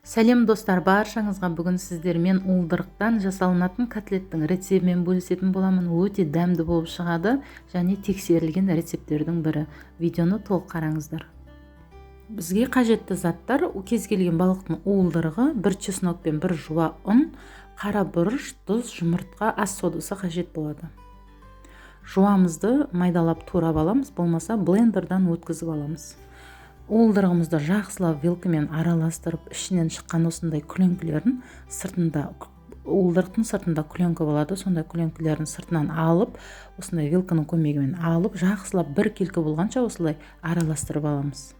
Сәлем достар, баршаңызға бүгін сіздермен уылдырықтан жасалынатын котлеттің рецебімен бөлісетін боламын. Өте дәмді болып шығады және тексерілген рецепттердің бірі. Видеоны толық қараңыздар. Бізге қажетті заттар: кез келген балықтың уылдырығы, бір чеснок пен бір жуа ұн, қара бұрыш, тұз, жұмыртқа, ас содасы қажет болады. Жуамызды майдалап турап аламыз, болмаса блендердан өткізіп аламыз. Уылдырығымызды жақсылап вилкамен араластырып, ішінен шыққан осындай күленкілерін уылдырықтың сыртында күленкі болады, сондай күленкілерін сыртынан алып, осындай вилканың көмегімен алып, жақсылап бір келкі болғанша осылай араластырып аламыз.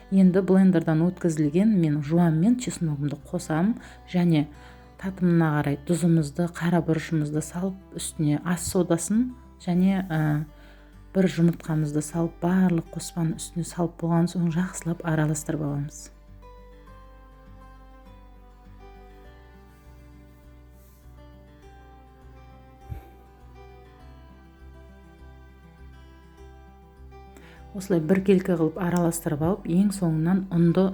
Енді блендердан өткізілген мен жуам мен чесногымды қосам және татымына қарай тұзымызды, қара бұрышымызды салып, үстіне ас содасын және бір жұмыртқамызды салып, барлық қоспаны үстіне салып болған соң жақсылап араластырып аламыз. Осылай бір келкі қылып араластырып алып, ең соңынан ұнды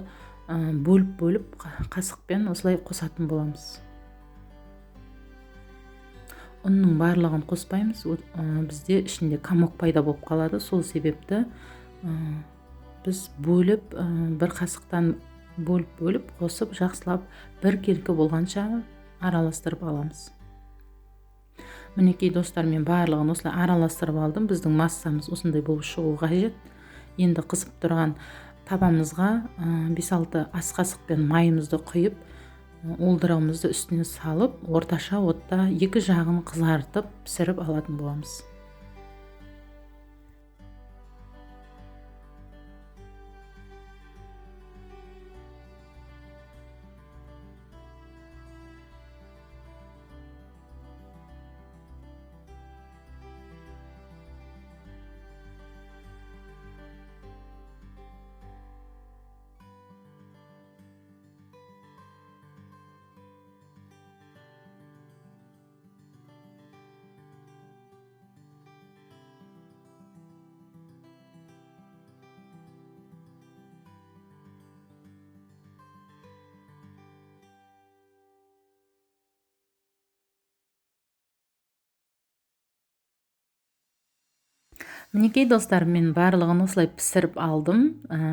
бөліп қасықпен осылай қосатын боламыз. Ұнның барлығын қоспаймыз, бізде ішінде комок пайда болып қалады. Сол себепті біз бір қасықтан бөліп қосып, жақсылап бір келкі болғанша араластырып аламыз. Мінекей достар, мен барлығын осылай араластырып алдым. Біздің массамыз осындай болып шығуы қажет. Енді қызып тұрған табамызға 5-6 ас қасықпен майымызды құйып, уылдырығымызды үстіне салып, орташа отта 2 жағын қызартып пісіріп алатын боламыз. Мінекей достар, мен барлығын осылай пісіріп алдым.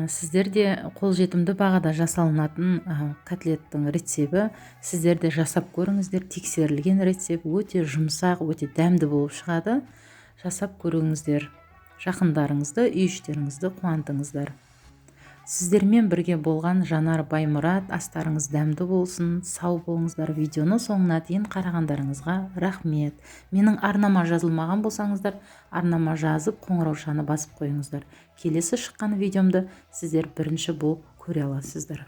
Сіздер де қолжетімді бағада жасалынатын котлеттің рецебі, сіздер де жасап көріңіздер. Тексерілген рецеп, өте жұмсақ, өте дәмді болып шығады. Жасап көріңіздер. Жақындарыңызды, үй іштеріңізді қуантыңыздар. Сіздермен бірге болған Жанар Баймұрат. Астарыңыз дәмді болсын, сау болыңыздар. Видеоны соңына дейін қарағандарыңызға рахмет. Менің арнама жазылмаған болсаңыздар, арнама жазып, қоңыраушаны басып қойыңыздар. Келесі шыққан видеомды сіздер бірінші болып көре аласыздар.